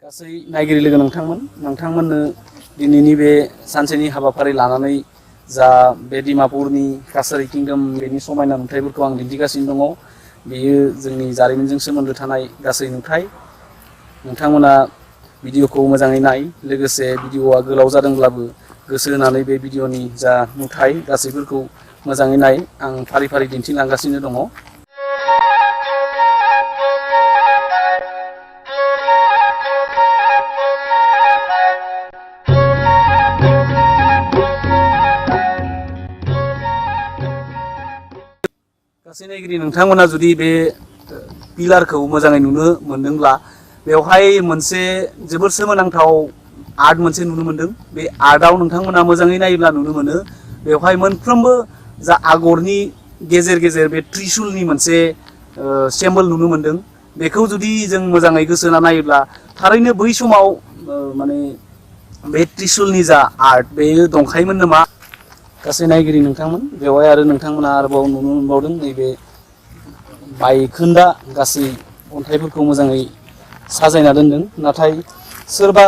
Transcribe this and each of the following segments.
गासै नायगिरि लोगो नोंथांमोननो दिनैनि बे सानसेनि हाबाफारि लानानै जा बे डिमापुरनि काछारी किंडम बेनि समायना नुथायफोरखौ आं दिन्थिगासिनो दङ। बेयो जोंनि जारिमिनजों सोमोन्दो थानाय गासै नुथाय। नोंथांमोना भिडिअखौ मोजाङै नाय, लोगोसे भिडिअआ गोलाव जादोंब्लाबो गोसो होनानै बे भिडिअनि जा नुथाय गासैफोरखौ मोजाङै नाय। आं फारि फारि दिन्थिलांगासिनो दङ। गासै नायगिरि नोंथांमोना जुदि बे पिलारखौ मोजाङै नुनो मोनदोंब्ला बेवहाय मोनसे जोबोर सोमोनांथाव आर्ट मोनसे नुनो मोनदों। बे आर्टआव नोंथांमोना मोजाङै नायोब्ला नुनो मोनो बेवहाय मोनफ्रोमबो जा आगरनि गेजेर गेजेर बे त्रिशुलनि मोनसे सिम्बल नुनो मोनदों। बेखौ जुदि जों मोजाङै गोसो होना नायोब्ला थारैनो बै समाव माने बे त्रिशुलनि जा आर्ट बेयो दंखायोमोन नामा। गासै नायगिरि नोंथांमोन, बेवहाय आरो नोंथांमोना आरोबाव नुनो मोनबावदों नैबे बायखोन्दा गासै अन्थाइफोरखौ मोजाङै साजायना दोनदों। नाथाय सोरबा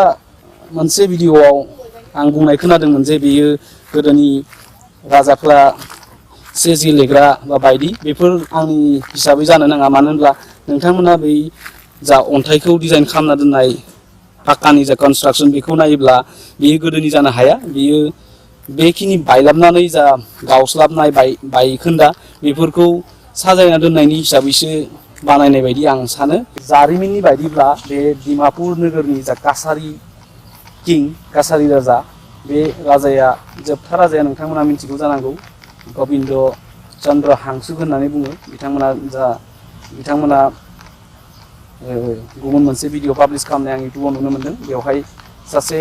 मोनसे भिडिअआव आं बुंनाय खोनादोंमोन जे बेयो गोदोनि राजाफ्रा सेजि लेग्रा बा बायदि। बेफोर आंनि हिसाबै जानो नाङा, मानो होनब्ला नोंथांमोना बै जा अन्थाइखौ डिजाइन खालामना दोननाय पाक्कानि जा कनस्ट्राक्सन बेखौ नायोब्ला बेयो गोदोनि जानो हाया। बेयो बेखिनि बायलाबनानै जा गावस्लाबनाय बायखोन्दा बेफोरखौ साजायना दोननायनि हिसाबैसो बानायनाय बायदि आं सानो। जारिमिननि बायदिब्ला बे डिमापुर नोगोरनि जा काछारी किं, काछारी राजा, बे राजाया जोबथा राजाया नोंथांमोना मिथिगौ जानांगौ, गबिन्द चन्द्र हांसुक होननानै बुङो। बिथांमोना गुबुन मोनसे भिडिअ पाब्लिश खालामनाय आं इउटुबाव नुनो मोनदों। बेवहाय सासे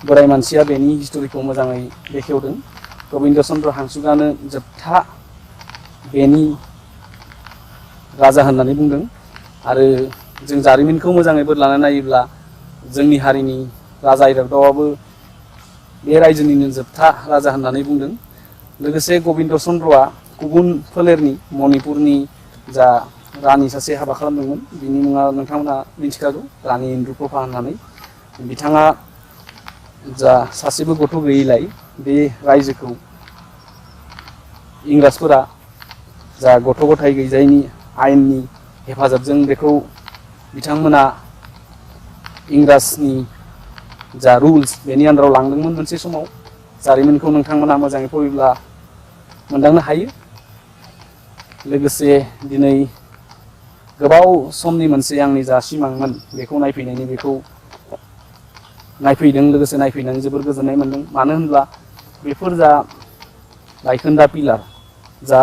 बोराय मानसिया बेनि हिस्ट'रिखौ मोजाङै बेखेवदों। गबिन्द चन्द्र हांसुकआनो जोबथा बेनि राजा होननानै बुंदों। आरो जों जारिमिनखौ मोजाङै बोदलाना नायोब्ला जोंनि हारिनि राजा इरागदावाबो बे रायजोनिनो जोबथा राजा होननानै बुंदों। लोगोसे गबिन्द चन्द्रआ गुबुन फोलेरनि मणिपुरनि जा रानि सासे हाबा खालामदोंमोन। बिनि मुङा नोंथांमोना मिथिखागौ, रानि इन्द्रुप्रभा होननानै। बिथाङा जा सासेबो गथ' गैयैलाय बे रायजोखौ इंराजफोरा जा गथ' गथाय गैजायैनि आयेननि हेफाजाबजों बेखौ बिथांमोना इंराजनि जा रुल्स बेनि आन्दाराव लांदोंमोन मोनसे समाव। जारिमिनखौ नोंथांमोना मोजाङै फरायोब्ला मोनदांनो हायो। लोगोसे दिनै गोबाव समनि मोनसे आंनि जा सिमांमोन बेखौ नायफैनायनि, बेखौ नायफैदों। लोगोसे नायफैनानै जोबोर गोजोननाय मोन्दों। मानो होनब्ला बेफोर जा बायखोन्दा पिलार, जा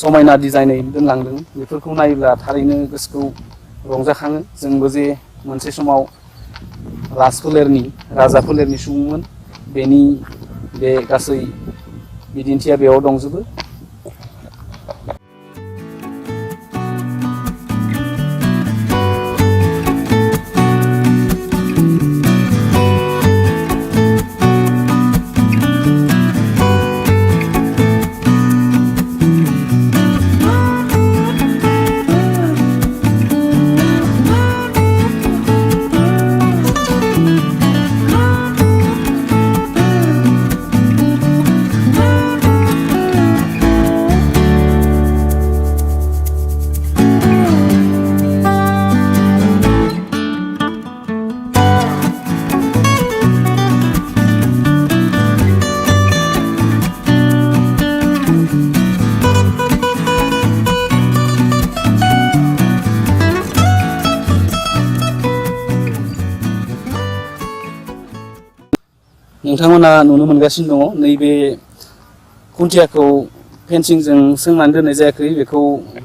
समायना डिजाइनै दोनलांदों, बेफोरखौ नायोब्ला थारैनो गोसोखौ रंजाखाङो। जोंबो जे मोनसे समाव राजफोलेरनि राजा फोलेरनि सुबुंमोन, बेनि बे गासै बिदिन्थिया बेयाव दंजोबो। नोंथांमोना नुनो मोनगासिनो दङ, नैबे खुन्थियाखौ फेन्सिंजों सोंनानै दोननाय जायाखै, बेखौ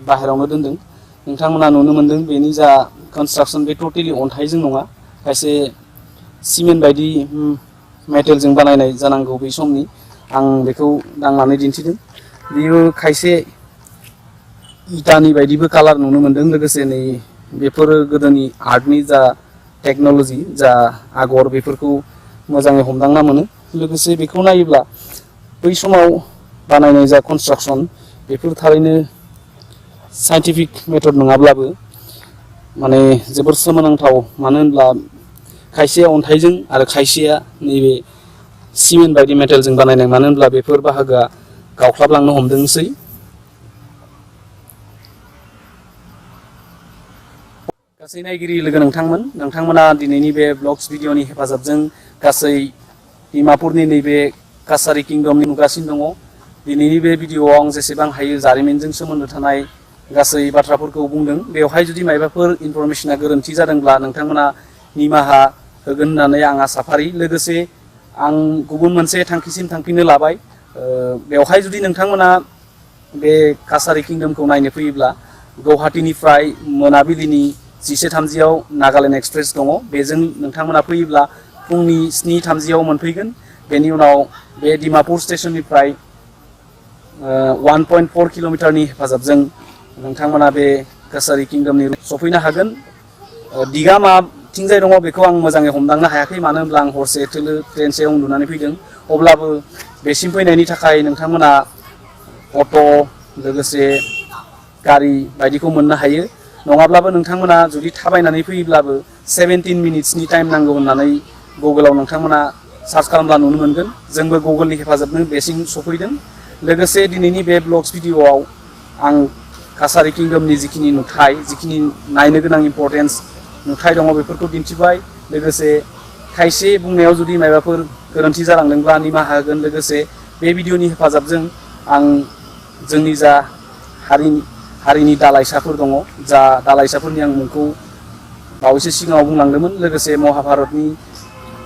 बाहेरायावनो दोनदों। नोंथांमोना नुनो मोनदों बेनि जा कनस्ट्राक्सन बे टटेलि अन्थाइजों नङा, खायसे सिमेन्ट बायदि मेटेलजों बानायनाय जानांगौ बै समनि। आं बेखौ दांनानै दिन्थिदों। बेयो खायसे इटानि बायदिबो कालार नुनो मोनदों। लोगोसे नै बेफोरो गोदोनि आर्टनि जा टेक्न'लजि, जा आगर, बेफोरखौ मोजाङै हमदांना मोनो। लोगोसे बेखौ नायोब्ला बै समाव बानायनाय जा कनस्ट्राक्सन बेफोर थारैनो साइन्टिफिक मेथड नङाब्लाबो माने जोबोर सोमोनांथाव मानो होनब्ला खायसेया अन्थाइजों आरो खायसेया नैबे सिमेन्ट बायदि मेटेलजों बानायनाय मानो होनब्ला बेफोर बाहागोआ गावख्लाबलांनो हमदोंसै। गासै नायगिरि लोगो नोंथांमोना दिनैनि बे ब्लग्स भिडिअनि हेफाजाबजों गासै डिमापुरनि नैबे काछारी किंडमनि नुगासिनो दङ। दिनैनि बे भिडिअआव आं जेसेबां हायो जारिमिनजों सोमोन्दो थानाय गासै बाथ्राफोरखौ बुंदों। बेवहाय जुदि मायबाफोर इनफरमेशना गोरोन्थि जादोंब्ला नोंथांमोना निमाहा होगोन होननानै आं आसाफारि। लोगोसे आं गुबुन मोनसे थांखिसिम थांफिननो लाबाय। बेवहाय जुदि नोंथांमोना बे काछारी किंडमखौ नायनो फैयोब्ला गुवाहाटीनिफ्राय मोनाबिलिनि 10:30 नागालेण्ड एक्सप्रेस दङ। बेजों नोंथांमोना फैयोब्ला फुंनि 7:30 मोनफैगोन। बेनि उनाव बे डिमापुर स्टेशननिफ्राय 1.4 किल'मिटारनि हेफाजाबजों नोंथांमोना बे काछारी किंडमनि सफैनो हागोन। दिगा माथिंजाय दङ बेखौ आं मोजाङै हमदांनो हायाखै मानो होनब्ला आं हरसे थोलो ट्रेन सायाव उन्दुनानै फैदों। अब्लाबो बेसिम फैनायनि थाखाय नोंथांमोना अट' लोगोसे गारि बायदिखौ मोननो हायो। नङाब्लाबो नोंथांमोना जुदि थाबायनानै फैयोब्लाबो 17 मिनिट्सनि टाइम नांगौ होननानै गुगोलाव नोंथांमोना सार्च खालामब्ला नुनो मोनगोन। जोंबो गुगोलनि हेफाजाबजों बेसिम सफैदों। लोगोसे दिनैनि बे ब्लग्स भिडिअआव आं काछारी किंडमनि जिखिनि नुथाय, जिखिनि नायनो गोनां इम्परटेन्स नुथाय दङ बेफोरखौ दिन्थिबाय। लोगोसे खायसे बुंनायाव जुदि माबाफोर गोरोन्थि जालांदोंब्ला निमाहा होगोन। लोगोसे बे भिडिअनि हेफाजाबजों आं जोंनि जा हारिनि दालाइसाफोर दङ, जा दालाइसाफोरनि आं मुंखौ बावैसो सिगाङाव बुंलांदोंमोन। लोगोसे महाभारतनि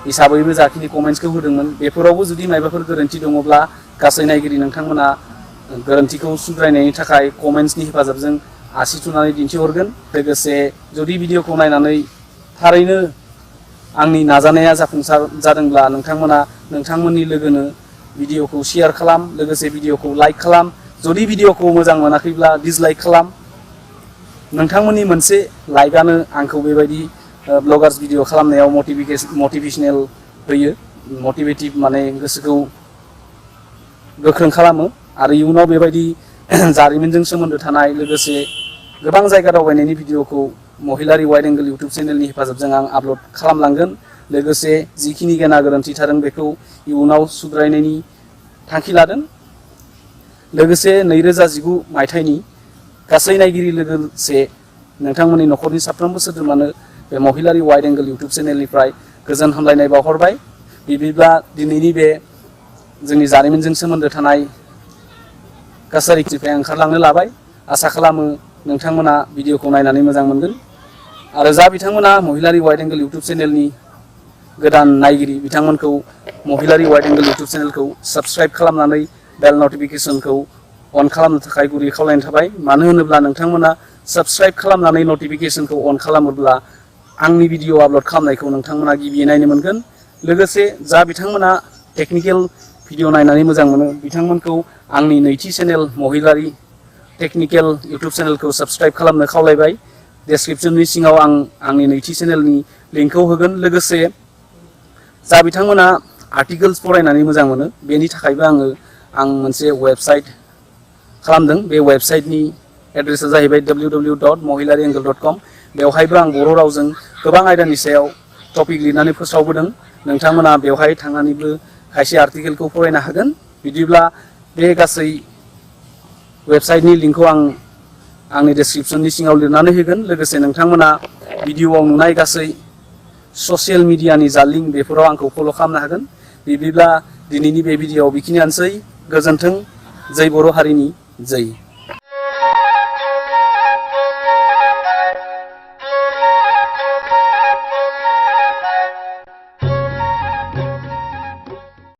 हिसाबैबो जाखिनि कमेन्ट्सखौ होदोंमोन बेफोरावबो जुदि माबाफोर गोरोन्थि दङब्ला गासै नायगिरि नोंथांमोना गोरोन्थिखौ सुद्रायनायनि थाखाय कमेन्ट्सनि हेफाजाबजों आसि थुनानै दिन्थिहरगोन। लोगोसे जुदि भिडिअखौ नायनानै थारैनो आंनि नाजानाया जाफुंसार जादोंब्ला नोंथांमोना नोंथांमोननि लोगोनो भिडिअखौ शेयार खालाम। लोगोसे भिडिअखौ लाइक खालाम। जुदि भिडिअखौ मोजां मोनाखैब्ला डिसलाइक खालाम। नोंथांमोननि मोनसे लाइकआनो आंखौ बेबायदि ब्लगार्स भिडिअ खालामनायाव मटिभेशनेल होयो। मटिभेटिभ माने गोसोखौ गोख्रों खालामो। आरो इयुनाव बेबायदि जारिमिनजों सोमोन्दो थानाय लोगोसे गोबां जायगा दावबायनायनि भिडिअखौ महिलारि वाइड एंगल इउटुब चेनेलनि हेफाजाबजों आं आपल'ड खालामलांगोन। लोगोसे जिखिनि गेना गोरोन्थि थादों बेखौ इयुनाव सुद्रायनायनि थांखि लादों। लोगोसे 2019 मायथाइनि गासै नायगिरि लोगोसे नोंथांमोननि न'खरनि साफ्रोमबो सोद्रोमानो बे महिलारि वाइड एंगल इउटुब चेनेलनिफ्राय गोजोन हामलायनाय बावहरबाय। बिदिब्ला दिनैनि बे जोंनि जारिमिनजों सोमोन्दो थानाय काछारीनिफ्राय ओंखारलांनो लाबाय। आसा खालामो नोंथांमोना भिडिअखौ नायनानै मोजां मोनगोन। आरो जा बिथांमोना महिलारि वाइड एंगल इउटुब चेनेलनि गोदान नायगिरि बिथांमोनखौ महिलारि वाइड एंगल इउटुब चेनेलखौ साबस्क्राइब खालामनानै बेल नटिफिकेशनखौ अन खालामनो थाखाय गुरै खावलायनाय थाबाय। मानो होनोब्ला नोंथांमोना साबस्क्राइब खालामनानै नटिफिकेशनखौ अन खालामोब्ला आंनि भिडिअ आपल'ड खालामनायखौ नोंथांमोना गिबियै नायनो मोनगोन। लोगोसे जा बिथांमोना टेक्निकेल भिडिअ नायनानै मोजां मोनो बिथांमोनखौ आंनि नैथि चेनेल महिलारि टेक्निकेल इउटुब चेनेलखौ साबस्क्राइब खालामनो खावलायबाय। डेसक्रिपसननि सिङाव आं आंनि नैथि चेनेलनि लिंकखौ होगोन। लोगोसे जा बिथांमोना आर्टिकल्स फरायनानै मोजां मोनो बेनि थाखायबो आं मोनसे वेबसाइट खालामदों। बे वेबसाइटनि एड्रेसा जाहैबाय www.mohilariangle.com। बेवहायबो आं बर' रावजों गोबां आयदानि सायाव टपिक लिरनानै फोसावबोदों। नोंथांमोना बेवहाय थांनानैबो खायसे आर्टिकेलखौ फरायनो हागोन। बिदिब्ला बे गासै वेबसाइटनि लिंकखौ आं आंनि डेसक्रिपसननि सिङाव लिरनानै होगोन। लोगोसे नोंथांमोना भिडिअआव नुनाय गासै ससियेल मिडियानि जा लिंक बेफोराव आंखौ फल' खालामनो हागोन। बिदिब्ला दिनैनि बे भिडिअआव बेखिनियानोसै। गोजोन्थों। जै बर' हारिनि जै।